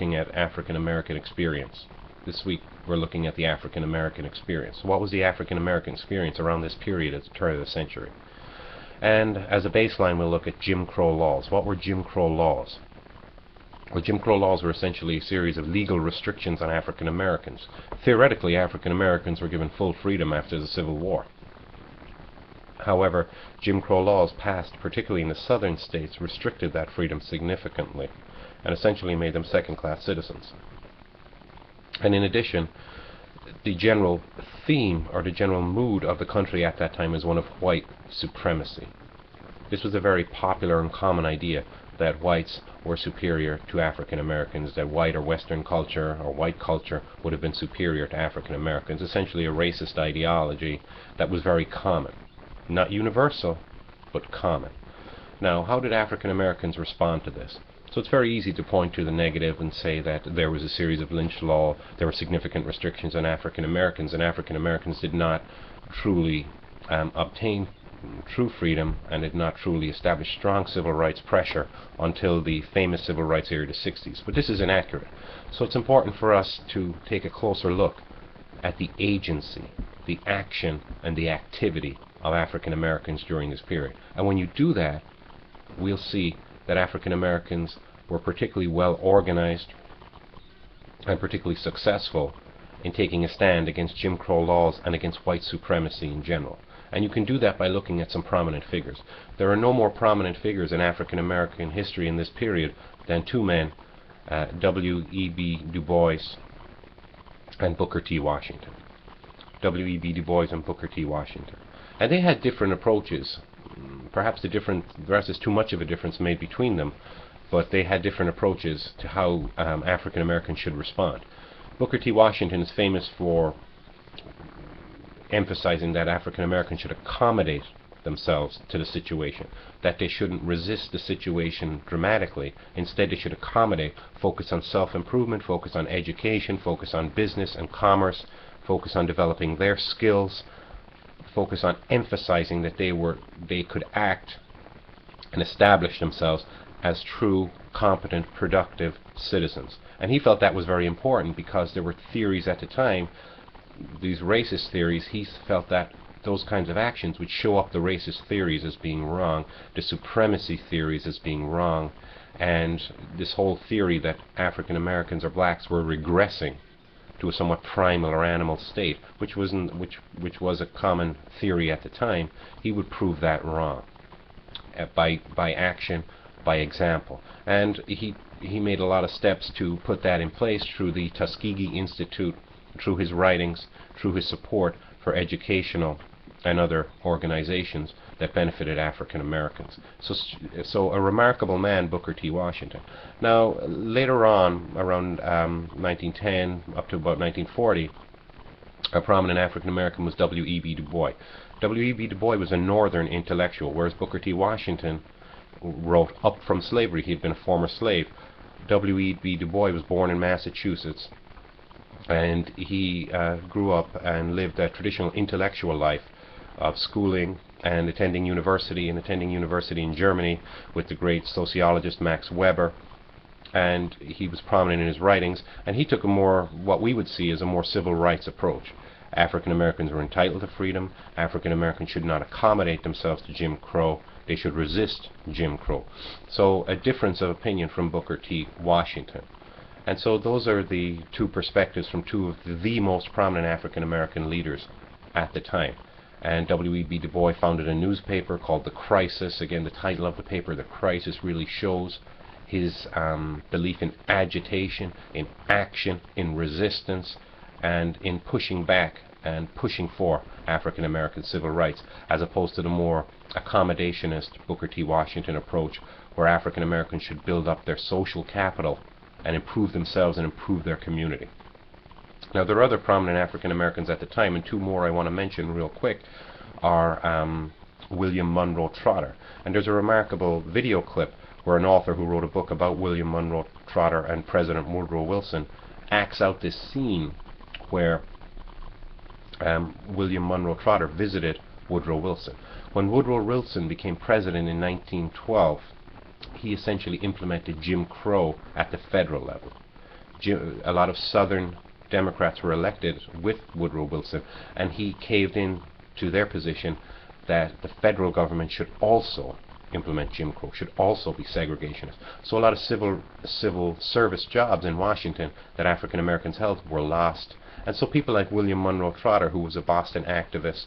looking at African American experience. This week we're looking at the African American experience. What was the African American experience around this period at the turn of the century? And as a baseline, we'll look at Jim Crow laws. What were Jim Crow laws? Well, Jim Crow laws were essentially a series of legal restrictions on African Americans. Theoretically, African Americans were given full freedom after the Civil War. However, Jim Crow laws passed, particularly in the southern states, restricted that freedom significantly and essentially made them second-class citizens. And in addition, the general theme or the general mood of the country at that time is one of white supremacy. This was a very popular and common idea that whites were superior to African Americans, that white or Western culture or white culture would have been superior to African Americans, essentially a racist ideology that was very common. Not universal, but common. Now, how did African Americans respond to this? So it's very easy to point to the negative and say that there was a series of lynch law, there were significant restrictions on African Americans, and African Americans did not truly obtain true freedom and did not truly establish strong civil rights pressure until the famous civil rights era of the 60s. But this is inaccurate. So it's important for us to take a closer look at the agency, the action, and the activity of African Americans during this period. And when you do that, we'll see that African Americans were particularly well organized and particularly successful in taking a stand against Jim Crow laws and against white supremacy in general. And you can do that by looking at some prominent figures. There are no more prominent figures in African American history in this period than two men, W.E.B. Du Bois and Booker T. Washington. W.E.B. Du Bois and Booker T. Washington. And they had different approaches. Perhaps is too much of a difference made between them, but they had different approaches to how African Americans should respond. Booker T. Washington is famous for emphasizing that African Americans should accommodate themselves to the situation, that they shouldn't resist the situation dramatically. Instead, they should accommodate, focus on self-improvement, focus on education, focus on business and commerce, focus on developing their skills, focus on emphasizing that they could act and establish themselves as true, competent, productive citizens. And he felt that was very important because there were theories at the time, these racist theories. He felt that those kinds of actions would show up the racist theories as being wrong, the supremacy theories as being wrong, and this whole theory that African Americans or blacks were regressing to a somewhat primal or animal state, which was a common theory at the time. He would prove that wrong by action, by example. And he made a lot of steps to put that in place through the Tuskegee Institute, through his writings, through his support for educational and other organizations that benefited African Americans. So a remarkable man, Booker T. Washington. Now, later on, around 1910 up to about 1940, a prominent African American was W.E.B. Du Bois. W.E.B. Du Bois was a northern intellectual, whereas Booker T. Washington wrote Up from Slavery. He had been a former slave. W.E.B. Du Bois was born in Massachusetts, and he grew up and lived a traditional intellectual life of schooling and attending university in Germany with the great sociologist Max Weber. And he was prominent in his writings, and he took a more, what we would see as a more civil rights approach. African Americans were entitled to freedom. African Americans should not accommodate themselves to Jim Crow. They should resist Jim Crow. So a difference of opinion from Booker T. Washington. And so those are the two perspectives from two of the most prominent African American leaders at the time. And W.E.B. Du Bois founded a newspaper called The Crisis. Again, the title of the paper, The Crisis, really shows his belief in agitation, in action, in resistance, and in pushing back and pushing for African American civil rights, as opposed to the more accommodationist Booker T. Washington approach, where African Americans should build up their social capital and improve themselves and improve their community. Now, there are other prominent African Americans at the time, and two more I want to mention real quick are William Monroe Trotter. And there's a remarkable video clip where an author who wrote a book about William Monroe Trotter and President Woodrow Wilson acts out this scene where William Monroe Trotter visited Woodrow Wilson. When Woodrow Wilson became president in 1912, he essentially implemented Jim Crow at the federal level. a lot of Southern Democrats were elected with Woodrow Wilson, and he caved in to their position that the federal government should also implement Jim Crow, should also be segregationist. So a lot of civil service jobs in Washington that African Americans held were lost. And so people like William Monroe Trotter, who was a Boston activist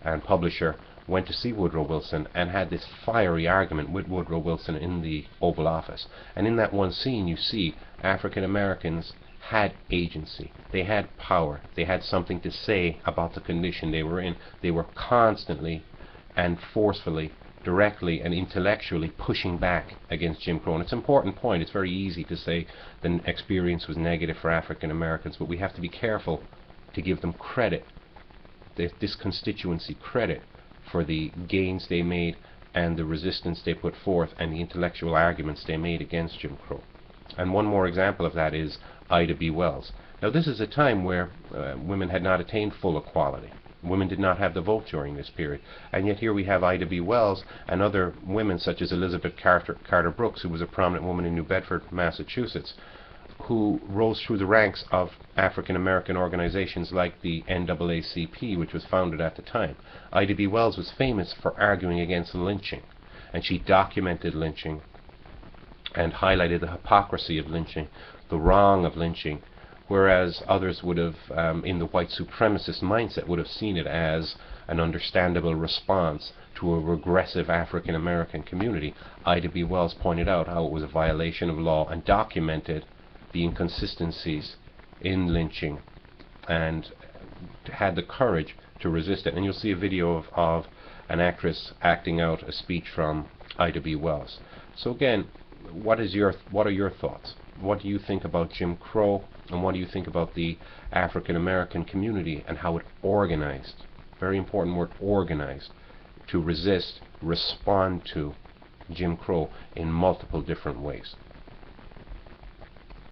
and publisher, went to see Woodrow Wilson and had this fiery argument with Woodrow Wilson in the Oval Office. And in that one scene you see African Americans had agency, they had power, they had something to say about the condition they were in. They were constantly and forcefully, directly and intellectually pushing back against Jim Crow. And it's an important point. It's very easy to say the experience was negative for African Americans, but we have to be careful to give them credit, this constituency credit, for the gains they made and the resistance they put forth and the intellectual arguments they made against Jim Crow. And one more example of that is Itobe Wells. Now this is a time where women had not attained full equality. Women did not have the vote during this period, and yet here we have Itobe Wells and other women such as Elizabeth Carter Brooks, who was a prominent woman in New Bedford, Massachusetts, who rose through the ranks of African American organizations like the NAACP, which was founded at the time. Itobe Wells was famous for arguing against lynching, and she documented lynching and highlighted the hypocrisy of lynching, the wrong of lynching, whereas others would have, in the white supremacist mindset, would have seen it as an understandable response to a regressive African American community. Itobe Wells pointed out how it was a violation of law and documented the inconsistencies in lynching and had the courage to resist it. And you'll see a video of an actress acting out a speech from Itobe Wells. So again, what are your thoughts? What do you think about Jim Crow, and what do you think about the African American community and how it organized, very important word, organized, to resist, respond to Jim Crow in multiple different ways?